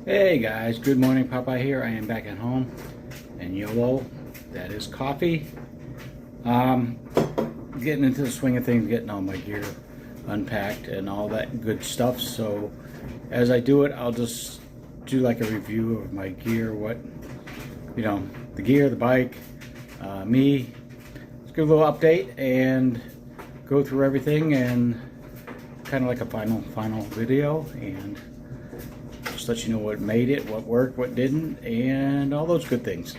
Hey guys, good morning. Popeye here. I am back at home, and YOLO, that is coffee. Um, Getting into the swing of things, getting all my gear unpacked and all that good stuff. So as I do it, I'll just do like a review of my gear, the gear, the bike, me. Let's give a little update and go through everything, and kind of like a final video, and just let you know what made it, what worked, what didn't, and all those good things.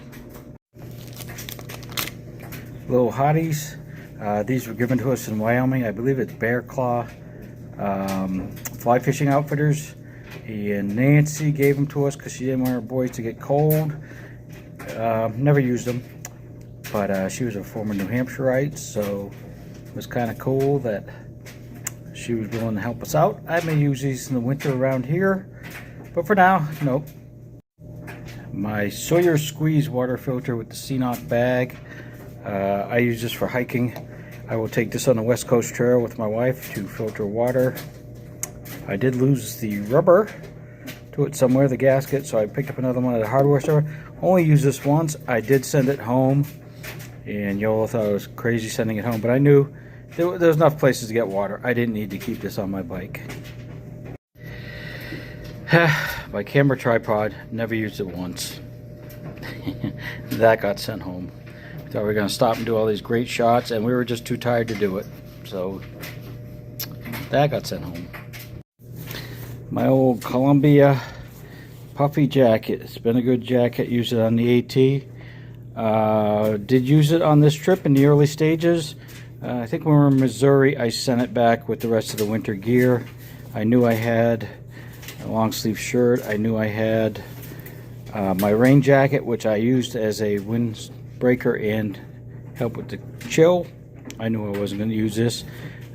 Little hotties. These were given to us in Wyoming. I believe it's Bear Claw Fly Fishing Outfitters. And Nancy gave them to us because she didn't want her boys to get cold. Never used them, but she was a former New Hampshireite, so it was kind of cool that she was willing to help us out. I may use these in the winter around here, but for now, nope. My Sawyer Squeeze water filter with the C-Knock bag. I use this for hiking. I will take this on the West Coast Trail with my wife to filter water. I did lose the rubber to it somewhere, the gasket, so I picked up another one at a hardware store. Only used this once. I did send it home, and y'all thought I was crazy sending it home, but I knew there was enough places to get water. I didn't need to keep this on my bike. My camera tripod, never used it once. That got sent home. Thought we were going to stop and do all these great shots, and we were just too tired to do it. So that got sent home. My old Columbia puffy jacket. It's been a good jacket. Used it on the AT. Did use it on this trip in the early stages. I think when we were in Missouri, I sent it back with the rest of the winter gear. I knew I had a long sleeve shirt. I knew I had my rain jacket, which I used as a windbreaker and help with the chill. I knew I wasn't going to use this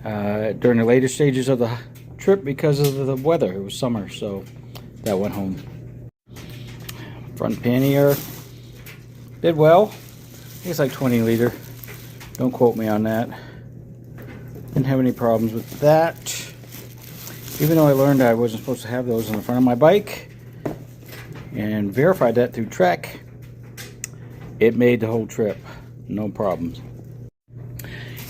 during the later stages of the trip because of the weather. It was summer, so that went home. Front pannier did well. I think it's like 20 liter. Don't quote me on that. Didn't have any problems with that. Even though I learned I wasn't supposed to have those on the front of my bike and verified that through Trek, it made the whole trip. No problems.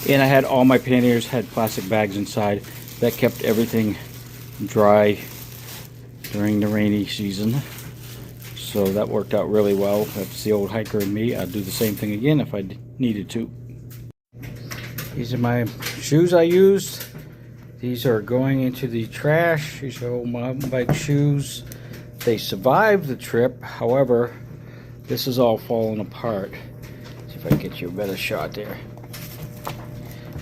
And I had all my panniers had plastic bags inside. That kept everything dry during the rainy season. So that worked out really well. That's the old hiker in me. I'd do the same thing again if I needed to. These are my shoes I used. These are going into the trash. These are old mountain bike shoes. They survived the trip. However, this is all falling apart. See if I can get you a better shot there.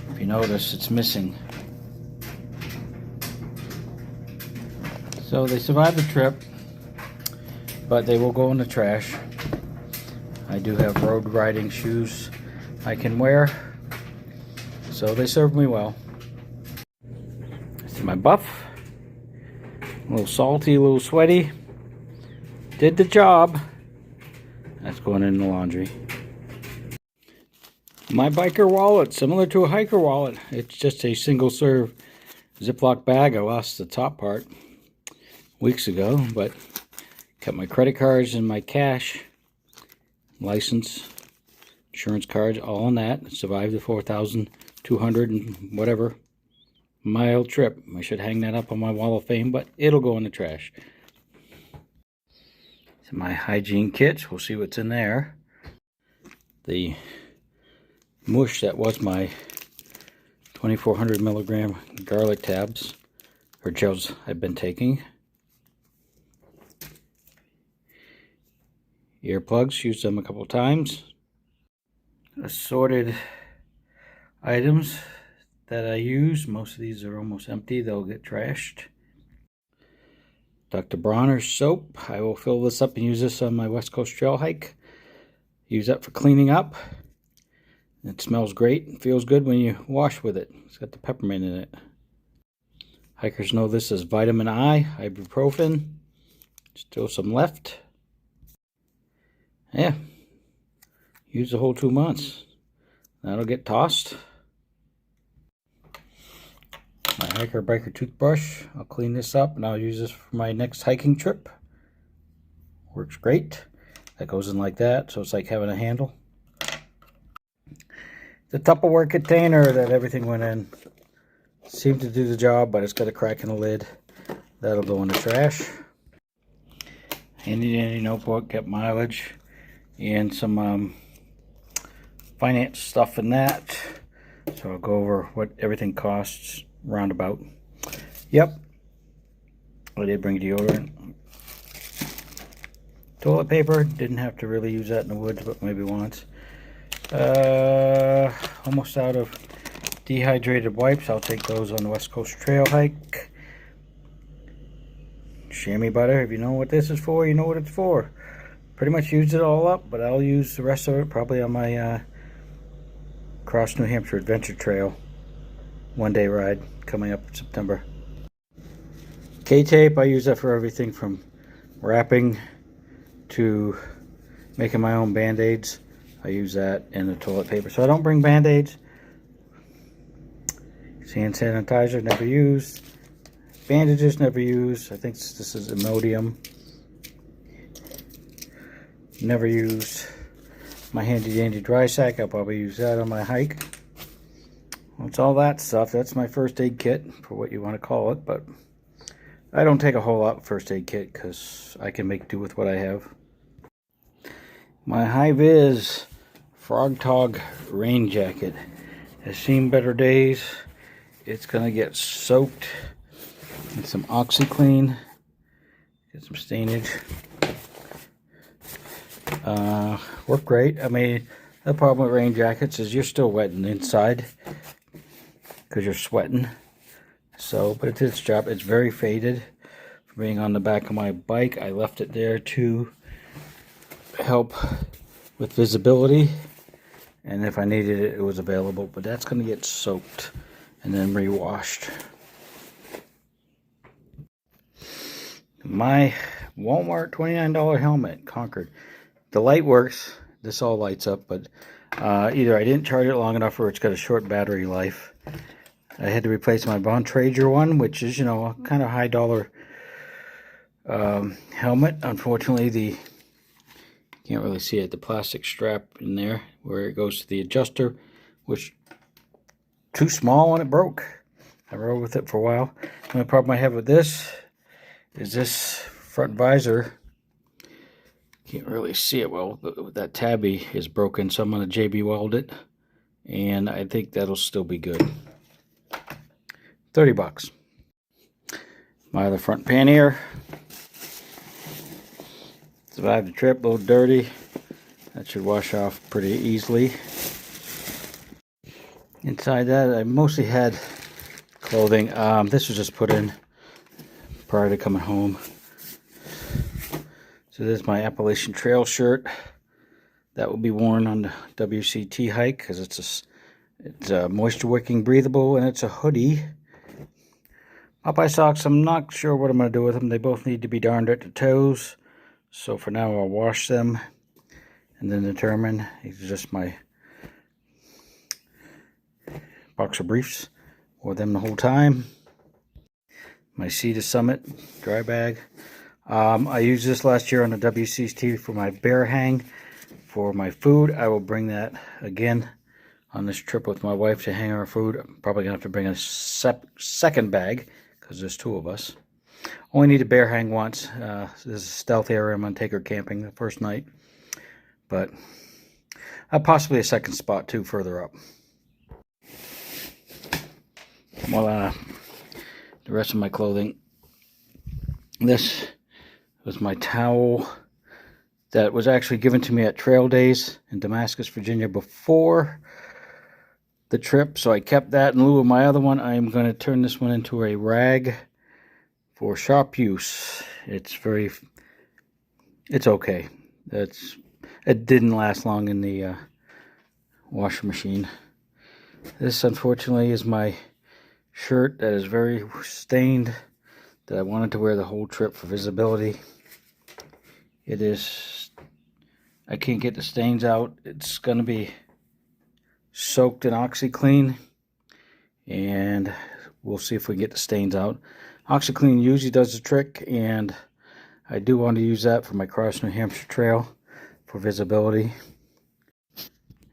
If you notice, it's missing. So they survived the trip, but they will go in the trash. I do have road riding shoes I can wear, so they serve me well. This is my buff. A little salty, a little sweaty. Did the job. That's going in the laundry. My biker wallet, similar to a hiker wallet. It's just a single serve Ziploc bag. I lost the top part weeks ago, but kept my credit cards and my cash, license, insurance cards, all in that. Survived the 4,200 and whatever mile trip. I should hang that up on my wall of fame, but it'll go in the trash. My hygiene kits, we'll see what's in there. The mush that was my 2,400 milligram garlic tabs or gels I've been taking. Earplugs, used them a couple times. Assorted items that I use. Most of these are almost empty. They'll get trashed. Dr. Bronner's soap. I will fill this up and use this on my West Coast Trail hike. Use that for cleaning up. It smells great and feels good when you wash with it. It's got the peppermint in it. Hikers know this as vitamin I, ibuprofen. Still some left. Yeah. Use the whole 2 months. That'll get tossed. My hiker biker toothbrush. I'll clean this up and I'll use this for my next hiking trip. Works great. That goes in like that, so it's like having a handle. The Tupperware container that everything went in seemed to do the job, but it's got a crack in the lid. That'll go in the trash. Handy dandy notebook, got mileage and some finance stuff in that. So I'll go over what everything costs roundabout. Yep, I did bring deodorant. Toilet paper, didn't have to really use that in the woods, but maybe once. Almost out of dehydrated wipes. I'll take those on the West Coast Trail hike. Chamois butter, if you know what this is for, you know what it's for. Pretty much used it all up, but I'll use the rest of it probably on my Cross New Hampshire Adventure Trail one-day ride coming up in September. K-tape, I use that for everything from wrapping to making my own band-aids. I use that in the toilet paper. So I don't bring band-aids. Hand sanitizer, never used. Bandages, never used. I think this is Imodium. Never used. My handy dandy dry sack, I'll probably use that on my hike. That's all that stuff. That's my first aid kit, for what you want to call it, but I don't take a whole lot first aid kit because I can make do with what I have. My high-vis Frog Tog rain jacket has seen better days. It's gonna get soaked in some OxyClean, get some stainage. Work great. I mean, the problem with rain jackets is you're still wetting inside because you're sweating. So, but it did its job. It's very faded from being on the back of my bike. I left it there to help with visibility, and if I needed it, it was available. But that's going to get soaked and then re-washed. My Walmart $29 helmet, Concord. The light works. This all lights up, but either I didn't charge it long enough or it's got a short battery life. I had to replace my Bontrager one, which is, you know, a kind of high dollar helmet. Unfortunately, you can't really see it, the plastic strap in there where it goes to the adjuster, which too small and it broke. I rode with it for a while. The only problem I have with this is this front visor. Can't really see it well, but that tabby is broken, so I'm going to JB weld it, and I think that'll still be good. 30 bucks. My other front pannier. Survived the trip, a little dirty. That should wash off pretty easily. Inside that, I mostly had clothing. This was just put in prior to coming home. So this is my Appalachian Trail shirt. That will be worn on the WCT hike because it's moisture wicking, breathable, and it's a hoodie. Popeye socks, I'm not sure what I'm going to do with them. They both need to be darned at the toes. So for now I'll wash them and then determine. These are just my boxer briefs. Wore them the whole time. My Sea to Summit dry bag. I used this last year on the WCT for my bear hang for my food. I will bring that again on this trip with my wife to hang our food. I'm probably going to have to bring a second bag because there's two of us. Only need a bear hang once. This is a stealth area. I'm going to take her camping the first night. But possibly a second spot too further up. Well, the rest of my clothing. This was my towel that was actually given to me at Trail Days in Damascus, Virginia before the trip. So I kept that in lieu of my other one. I'm going to turn this one into a rag for shop use. It's okay. It didn't last long in the washing machine. This, unfortunately, is my shirt that is very stained that I wanted to wear the whole trip for visibility. It is, I can't get the stains out. It's going to be soaked in OxyClean, and we'll see if we can get the stains out. OxyClean usually does the trick, and I do want to use that for my cross New Hampshire trail for visibility.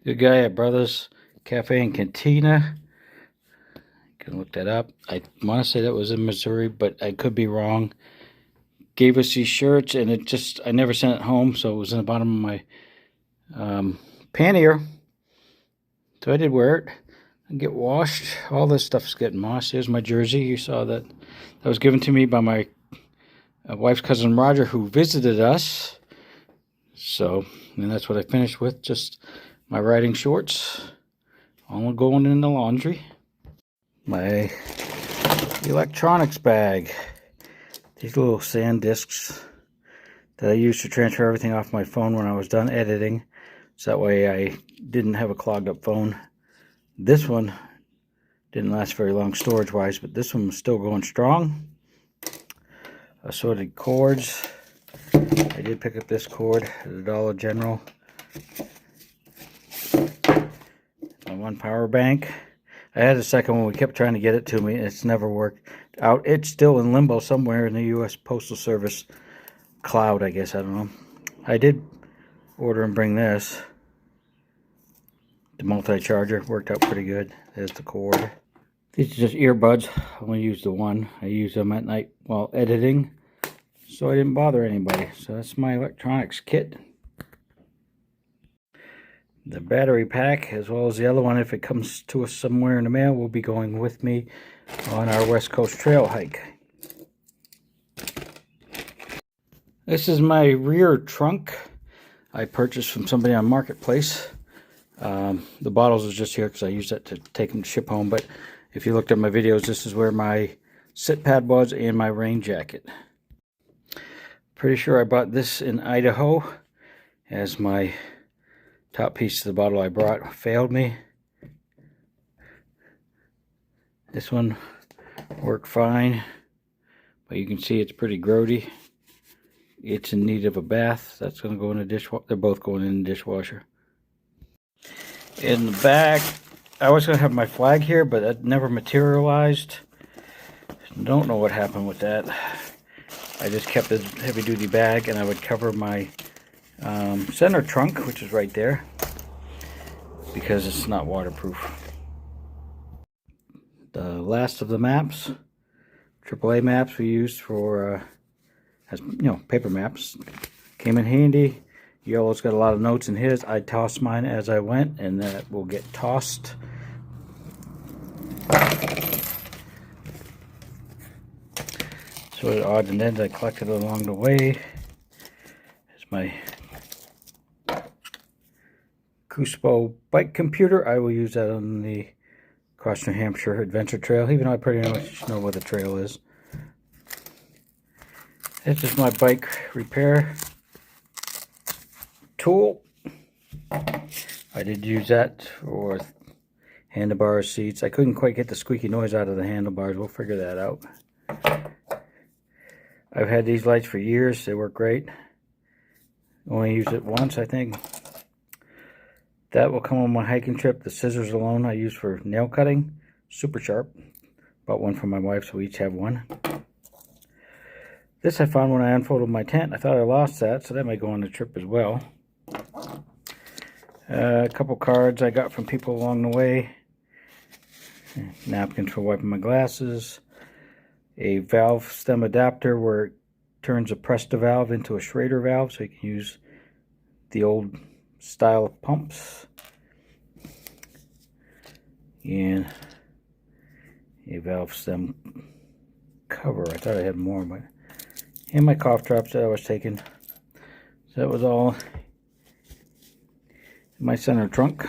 Good guy at Brothers Cafe and Cantina. You can look that up. I want to say that was in Missouri, but I could be wrong. Gave us these shirts, and I never sent it home, so it was in the bottom of my pannier. So I did wear it and get washed. All this stuff's getting mossed. Here's my jersey. You saw that. That was given to me by my wife's cousin Roger, who visited us. So, and that's what I finished with. Just my riding shorts. All going in the laundry. My electronics bag. These little sand discs that I used to transfer everything off my phone when I was done editing. So that way I didn't have a clogged up phone. This one didn't last very long storage wise, but this one was still going strong. Assorted cords. I did pick up this cord at the Dollar General. My one power bank. I had a second one. We kept trying to get it to me. It's never worked out. It's still in limbo somewhere in the U.S. Postal Service cloud, I guess. I don't know. I did order and bring this. The multi-charger worked out pretty good. There's the cord. These are just earbuds. I only use the one. I use them at night while editing, so I didn't bother anybody. So that's my electronics kit. The battery pack, as well as the other one, if it comes to us somewhere in the mail, will be going with me on our West Coast trail hike. This is my rear trunk. I purchased from somebody on Marketplace. The bottles was just here because I used that to take them to ship home. But if you looked at my videos, this is where my sit pad was and my rain jacket. Pretty sure I bought this in Idaho as my top piece of the bottle I brought. Failed me. This one worked fine, but you can see it's pretty grody. It's in need of a bath. That's going to go in the dishwasher. They're both going in the dishwasher. In the back, I was going to have my flag here, but that never materialized. Don't know what happened with that. I just kept a heavy-duty bag, and I would cover my center trunk, which is right there, because it's not waterproof. The last of the maps, AAA maps we used for, as you know, paper maps, came in handy. Yellow's got a lot of notes in his. I tossed mine as I went, and that will get tossed. So the odds and ends I collected along the way. Here's my Cuspo bike computer. I will use that on the Cross New Hampshire Adventure Trail, even though I pretty much know where the trail is. This is my bike repair tool. I did use that for handlebar seats. I couldn't quite get the squeaky noise out of the handlebars. We'll figure that out. I've had these lights for years. They work great. Only used it once, I think. That will come on my hiking trip. The scissors alone I use for nail cutting. Super sharp. Bought one for my wife, so we each have one. This I found when I unfolded my tent. I thought I lost that, so that might go on the trip as well. A couple cards I got from people along the way. Napkins for wiping my glasses. A valve stem adapter where it turns a Presta valve into a Schrader valve, so you can use the old style of pumps. And a valve stem cover. I thought I had more, but and my cough drops that I was taking. So that was all in my center trunk.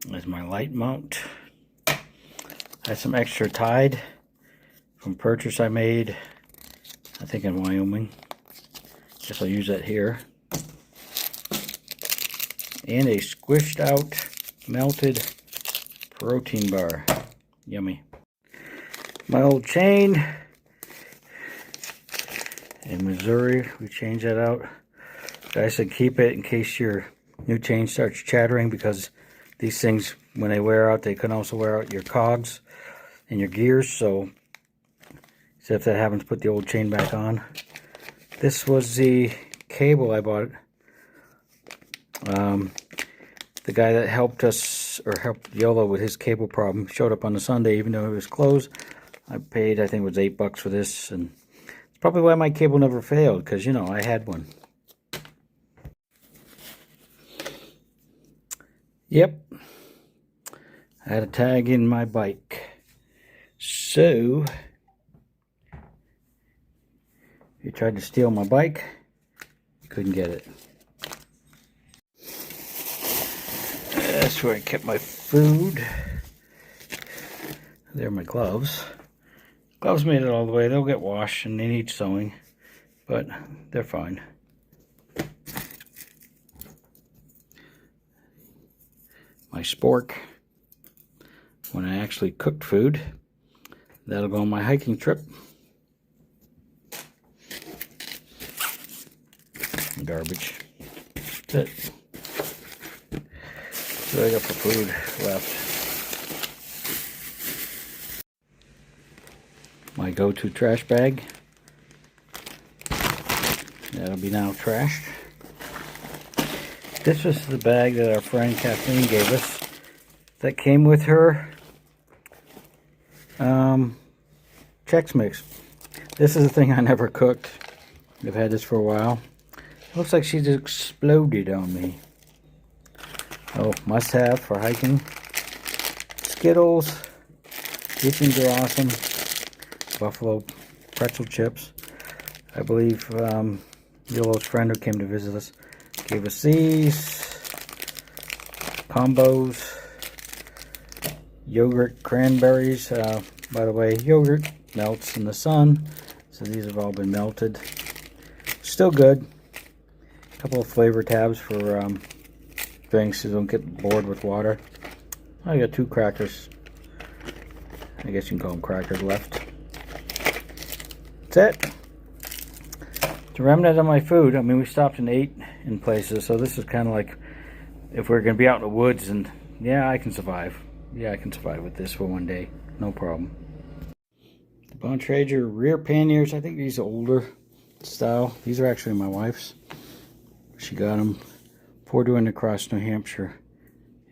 There's my light mount. I had some extra Tide from purchase I made, I think in Wyoming. Guess I'll use that here. And a squished out melted protein bar. Yummy. My old chain in Missouri, we changed that out. I said keep it in case your new chain starts chattering, because these things, when they wear out, they can also wear out your cogs and your gears. So he So if that happens, put the old chain back on. This was the cable I bought. The guy that helped us, or helped Yolo with his cable problem, showed up on a Sunday even though it was closed. I paid, I think it was $8 for this, and it's probably why my cable never failed, because, you know, I had one. Yep. I had a tag in my bike. So, he tried to steal my bike, couldn't get it. That's where I kept my food. There are my gloves. Gloves made it all the way. They'll get washed and they need sewing, but they're fine. My spork, when I actually cooked food, that'll go on my hiking trip. Garbage. That's it. That's what I got for food left. My go-to trash bag. That'll be now trashed. This was the bag that our friend Kathleen gave us. That came with her Chex Mix. This is the thing I never cooked. I've had this for a while. It looks like she just exploded on me. Oh, must have for hiking. Skittles. These things are awesome. Buffalo pretzel chips. I believe Yolo's friend who came to visit us gave us these combos. Yogurt cranberries. By the way, yogurt melts in the sun, so these have all been melted. Still good. A couple of flavor tabs for drinks so you don't get bored with water. I got 2 crackers. I guess you can call them crackers left. That's it. The remnant of my food. I mean, we stopped and ate in places, so this is kind of like if we're going to be out in the woods, and yeah, I can survive. Yeah, I can survive with this for one day. No problem. The Bontrager rear panniers. I think these are older style. These are actually my wife's. She got them for doing the Cross New Hampshire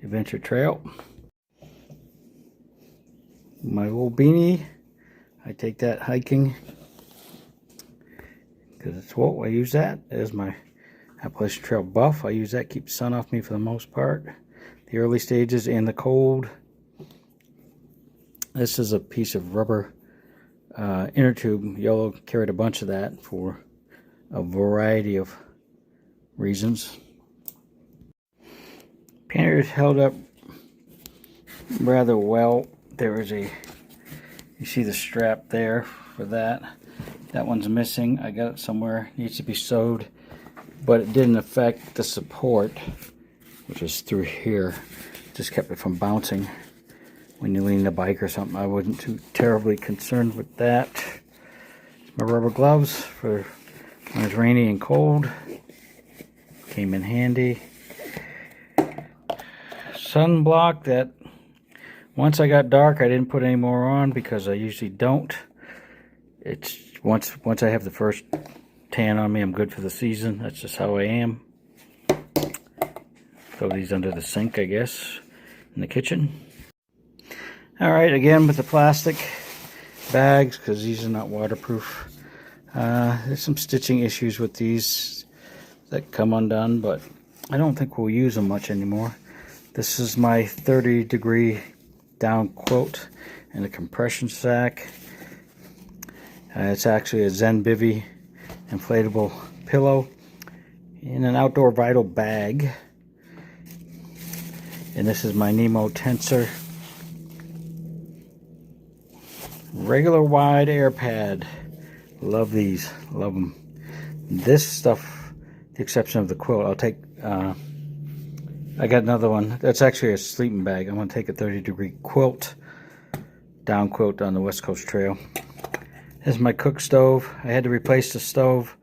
Adventure Trail. My old beanie. I take that hiking because it's wool. I use that as my Appalachian Trail buff. I use that, keep the sun off me for the most part. The early stages and the cold. This is a piece of rubber inner tube. Yolo carried a bunch of that for a variety of reasons. Panniers held up rather well. There is a, you see the strap there for that. That one's missing. I got it somewhere. Needs to be sewed, but it didn't affect the support, which is through here. Just kept it from bouncing when you lean the bike or something. I wasn't too terribly concerned with that. My rubber gloves for when it's rainy and cold. Came in handy. Sunblock that once I got dark I didn't put any more on because I usually don't. It's once I have the first tan on me, I'm good for the season. That's just how I am. Throw these under the sink, I guess, in the kitchen. Alright, again with the plastic bags because these are not waterproof. There's some stitching issues with these that come undone, but I don't think we'll use them much anymore. This is my 30-degree down quilt in a compression sack. It's actually a Zen Bivy inflatable pillow in an outdoor vital bag. And this is my Nemo tensor. Regular wide air pad. Love these. Love them. This stuff, the exception of the quilt, I'll take. I got another one. That's actually a sleeping bag. I'm going to take a 30-degree quilt, down quilt on the West Coast Trail. This is my cook stove. I had to replace the stove.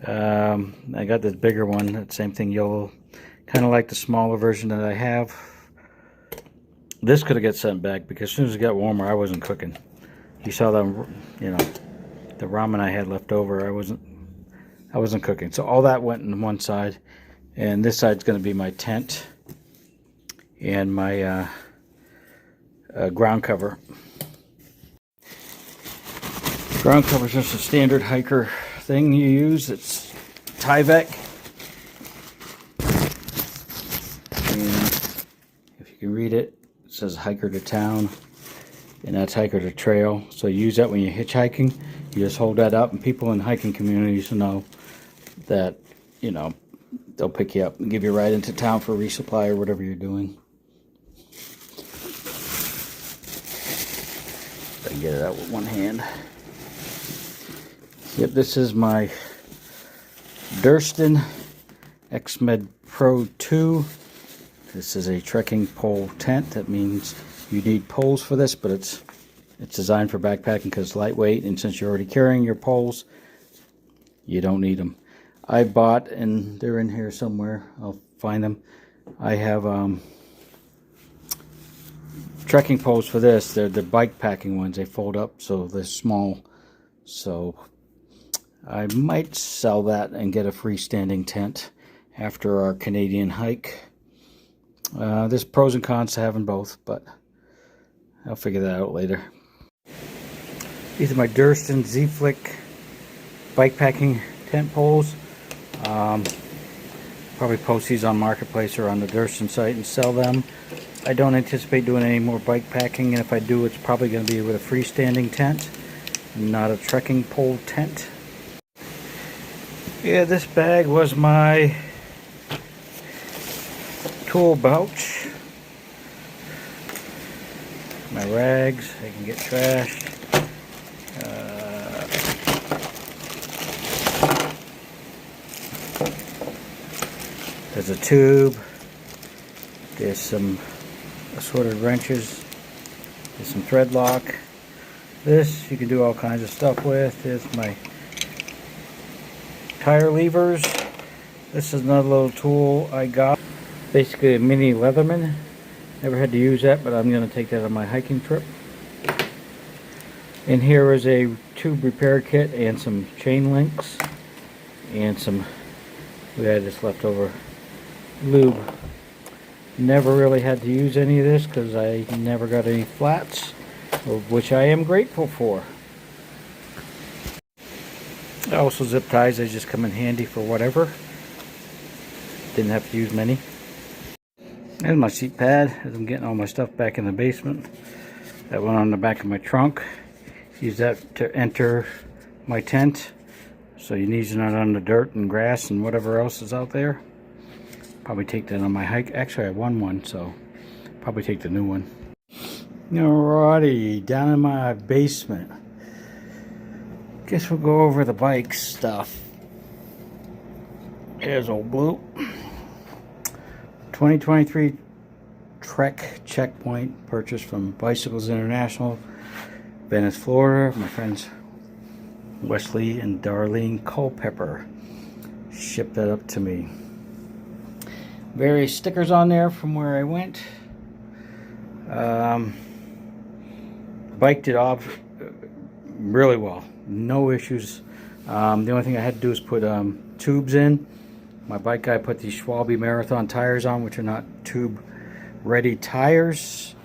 I got this bigger one. That same thing, Yolo. Kind of like the smaller version that I have. This could have got sent back because as soon as it got warmer, I wasn't cooking. You saw them, you know, the ramen I had left over. I wasn't cooking, so all that went in one side, and this side's going to be my tent and my ground cover. Ground cover is just a standard hiker thing you use. It's Tyvek, and if you can read it, it says hiker to town, and that's hiker to trail. So you use that when you're hitchhiking. You just hold that up, and people in hiking communities know that, you know, they'll pick you up and give you a ride into town for resupply or whatever you're doing. I can get it out with one hand. Yep, this is my Durston X-Med Pro 2. This is a trekking pole tent. That means you need poles for this, but it's designed for backpacking because it's lightweight, and since you're already carrying your poles, you don't need them. I bought, and they're in here somewhere, I'll find them. I have trekking poles for this. They're the bike packing ones. They fold up so they're small. So I might sell that and get a freestanding tent after our Canadian hike. There's pros and cons to having both, but I'll figure that out later. These are my Durston Z-Flick bike packing tent poles. Probably post these on Marketplace or on the Durston site and sell them. I don't anticipate doing any more bike packing, and if I do, it's probably going to be with a freestanding tent, not a trekking pole tent. Yeah, this bag was my tool pouch. My rags, they can get trashed. There's a tube. There's some assorted wrenches. There's some thread lock. This you can do all kinds of stuff with. There's my tire levers. This is another little tool I got. Basically a mini Leatherman. Never had to use that, but I'm going to take that on my hiking trip. And here is a tube repair kit and some chain links and some, we had this leftover lube. Never really had to use any of this because I never got any flats, which I am grateful for. Also zip ties, they just come in handy for whatever. Didn't have to use many. There's my seat pad as I'm getting all my stuff back in the basement. That went on the back of my trunk. Use that to enter my tent, so your knees are not on the dirt and grass and whatever else is out there. Probably take that on my hike. Actually, I won one, so probably take the new one. Alrighty, down in my basement. Guess we'll go over the bike stuff. There's old Blue. 2023 Trek Checkpoint purchased from Bicycles International, Venice, Florida. My friends Wesley and Darlene Culpepper shipped that up to me. Various stickers on there from where I went. Bike did off really well. No issues. The only thing I had to do is put tubes in. My bike guy put these Schwalbe Marathon tires on, which are not tube ready tires.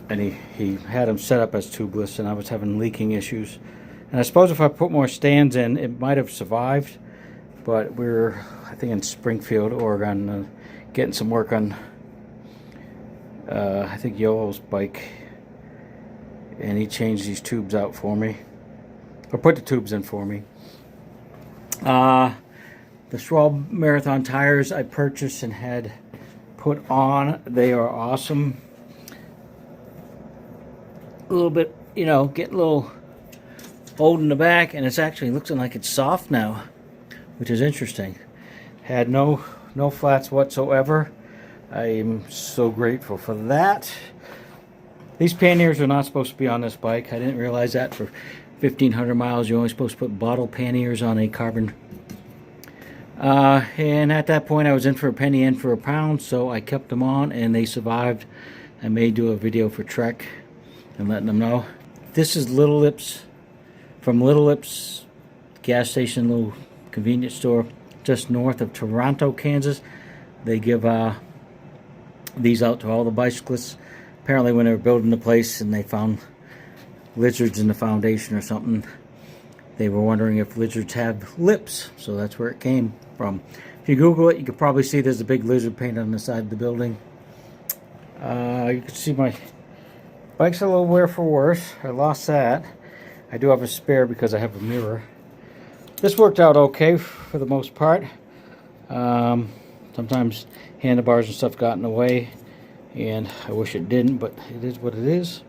And he had them set up as tubeless, and I was having leaking issues. And I suppose if I put more stands in, it might have survived. But we're, I think, in Springfield, Oregon, getting some work on, I think, Yolo's bike. And he changed these tubes out for me. Or put the tubes in for me. The Schwalbe Marathon tires I purchased and had put on. They are awesome. A little bit, you know, getting a little old in the back, and it's actually looking like it's soft now, which is interesting. Had no flats whatsoever. I am so grateful for that. These panniers are not supposed to be on this bike. I didn't realize that. For 1,500 miles, you're only supposed to put bottle panniers on a carbon. And at that point, I was in for a penny, in for a pound, so I kept them on, and they survived. I may do a video for Trek and letting them know. This is Little Lips from Little Lips gas station, little convenience store just north of Toronto, Kansas. They give these out to all the bicyclists. Apparently when they were building the place and they found lizards in the foundation or something, they were wondering if lizards have lips, so that's where it came from. If you Google it, you can probably see there's a big lizard painted on the side of the building. You can see my bike's a little wear for worse. I lost that. I do have a spare because I have a mirror. This worked out okay for the most part. Sometimes handlebars and stuff got in the way, and I wish it didn't, but it is what it is.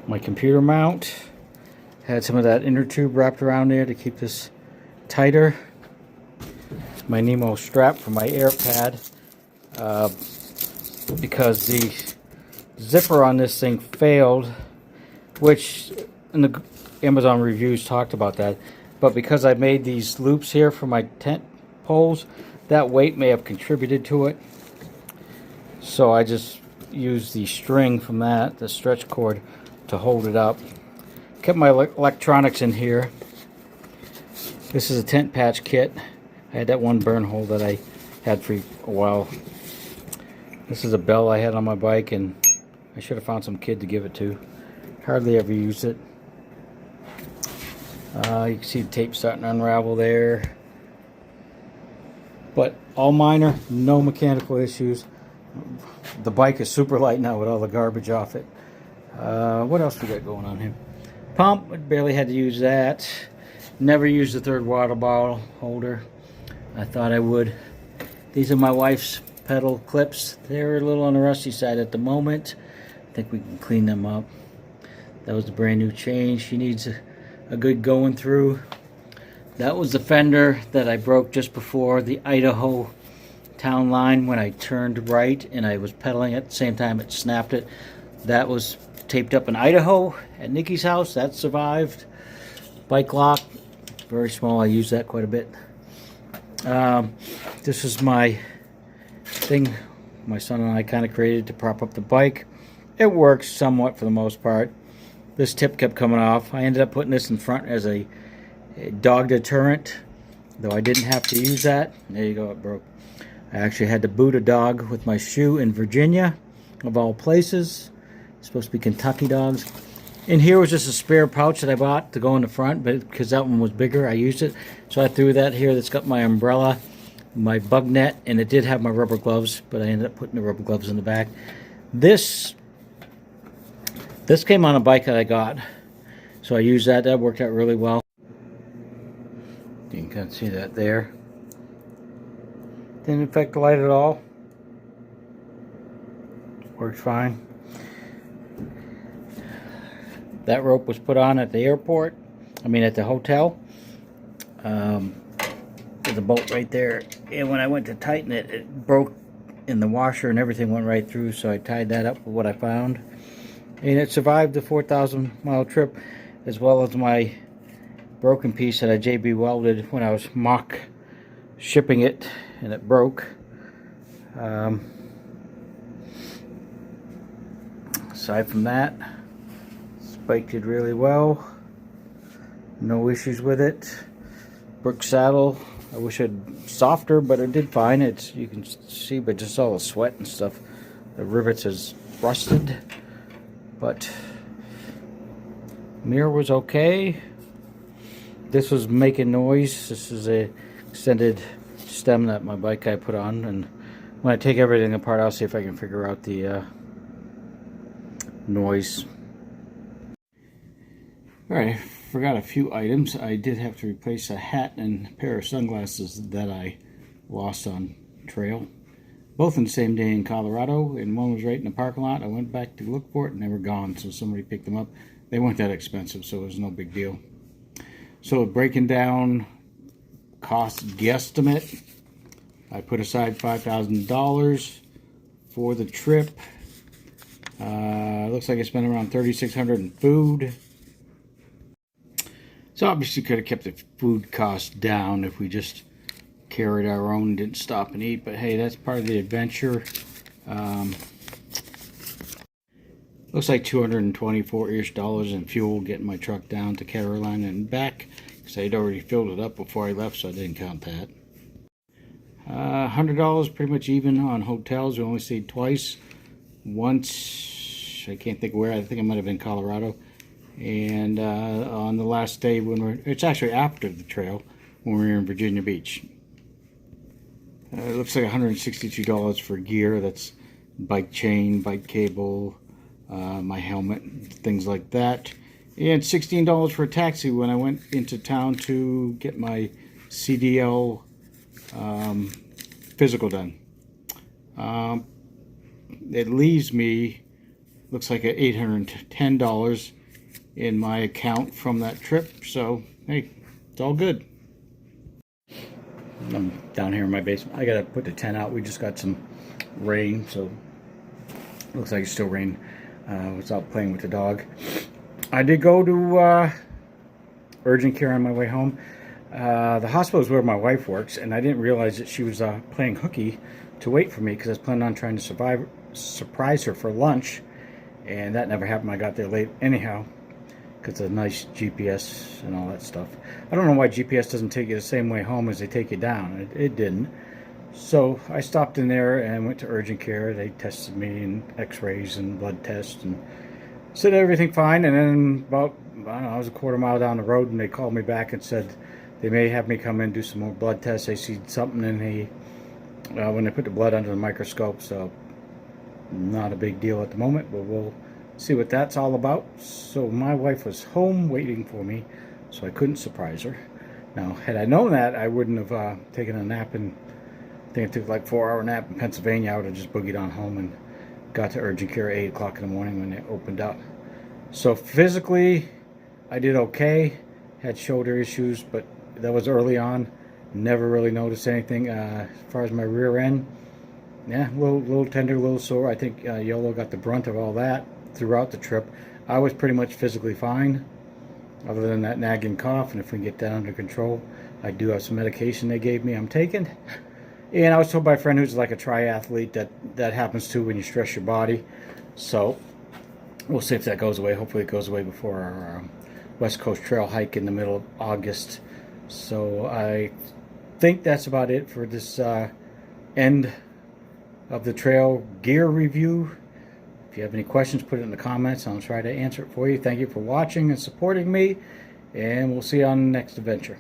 My computer mount had some of that inner tube wrapped around there to keep this tighter. My Nemo strap for my AirPad, because the zipper on this thing failed, which in the Amazon reviews talked about that, but because I made these loops here for my tent poles, that weight may have contributed to it. So I just used the string from that, the stretch cord, to hold it up. Kept my electronics in here. This is a tent patch kit. I had that one burn hole that I had for a while. This is a bell I had on my bike, and I should have found some kid to give it to. Hardly ever used it. You can see the tape starting to unravel there. But all minor, no mechanical issues. The bike is super light now with all the garbage off it. What else we got going on here? Pump, barely had to use that. Never used the third water bottle holder. I thought I would. These are my wife's pedal clips. They're a little on the rusty side at the moment. I think we can clean them up. That was a brand new change. She needs a good going through. That was the fender that I broke just before the Idaho town line when I turned right and I was pedaling at the same time it snapped it. That was taped up in Idaho at Nikki's house. That survived. Bike lock, very small. I use that quite a bit. This is my thing my son and I kind of created to prop up the bike. It works somewhat for the most part. This tip kept coming off. I ended up putting this in front as a dog deterrent, though I didn't have to use that. There you go, it broke. I actually had to boot a dog with my shoe in Virginia, of all places. It's supposed to be Kentucky dogs. And here was just a spare pouch that I bought to go in the front, but because that one was bigger, I used it. So I threw that here. That's got my umbrella, my bug net, and it did have my rubber gloves, but I ended up putting the rubber gloves in the back. This came on a bike that I got, so I used that. That worked out really well. You can kind of see that there. Didn't affect the light at all. Works fine. That rope was put on at the airport. I mean at the hotel. There's a bolt right there. And when I went to tighten it, it broke in the washer and everything went right through. So I tied that up with what I found. And it survived the 4,000-mile trip, as well as my broken piece that I JB welded when I was mock shipping it and it broke. Aside from that, this bike did really well. No issues with it. Brook saddle, I wish it had softer, but it did fine. It's, you can see, but just all the sweat and stuff. The rivets is rusted, but mirror was okay. This was making noise. This is a extended stem that my bike guy put on, and when I take everything apart, I'll see if I can figure out the noise. Alright, I forgot a few items. I did have to replace a hat and a pair of sunglasses that I lost on trail. Both in the same day in Colorado, and one was right in the parking lot. I went back to look for it and they were gone, so somebody picked them up. They weren't that expensive, so it was no big deal. So breaking down cost guesstimate, I put aside $5,000 for the trip. Looks like I spent around $3,600 in food. So obviously could have kept the food costs down if we just carried our own and didn't stop and eat, but hey, that's part of the adventure. Looks like $224-ish in fuel getting my truck down to Carolina and back, because I'd already filled it up before I left, so I didn't count that. $100 pretty much even on hotels. We only stayed twice. Once, I can't think where, I think it might have been Colorado. And on the last day, it's actually after the trail, when we were in Virginia Beach. It looks like $162 for gear. That's bike chain, bike cable, my helmet, things like that. And $16 for a taxi when I went into town to get my CDL physical done. It leaves me, looks like $810 in my account from that trip. So, hey, it's all good. I'm down here in my basement. I gotta put the tent out. We just got some rain, so looks like it's still raining. I was out playing with the dog. I did go to urgent care on my way home. The hospital is where my wife works, and I didn't realize that she was playing hooky to wait for me, because I was planning on trying to surprise her for lunch, and that never happened. I got there late anyhow, because of nice GPS and all that stuff. I don't know why GPS doesn't take you the same way home as they take you down. It didn't. So I stopped in there and went to urgent care. They tested me and x-rays and blood tests and said everything fine. And then about, I don't know, I was a quarter mile down the road, and they called me back and said they may have me come in and do some more blood tests. They see something in the, when they put the blood under the microscope. So not a big deal at the moment, but we'll see what that's all about. So my wife was home waiting for me, so I couldn't surprise her. Now, had I known that, I wouldn't have taken a nap. And I think I took like a 4-hour nap in Pennsylvania. I would have just boogied on home and got to urgent care at 8 o'clock in the morning when they opened up. So physically, I did okay. Had shoulder issues, but that was early on. Never really noticed anything. As far as my rear end, yeah, a little tender, a little sore. I think YOLO got the brunt of all that throughout the trip. I was pretty much physically fine, other than that nagging cough, and if we can get that under control. I do have some medication they gave me I'm taking. And I was told by a friend who's like a triathlete that happens too when you stress your body. So we'll see if that goes away. Hopefully it goes away before our West Coast Trail hike in the middle of August. So I think that's about it for this end of the trail gear review. If you have any questions, put it in the comments. I'll try to answer it for you. Thank you for watching and supporting me, and we'll see you on the next adventure.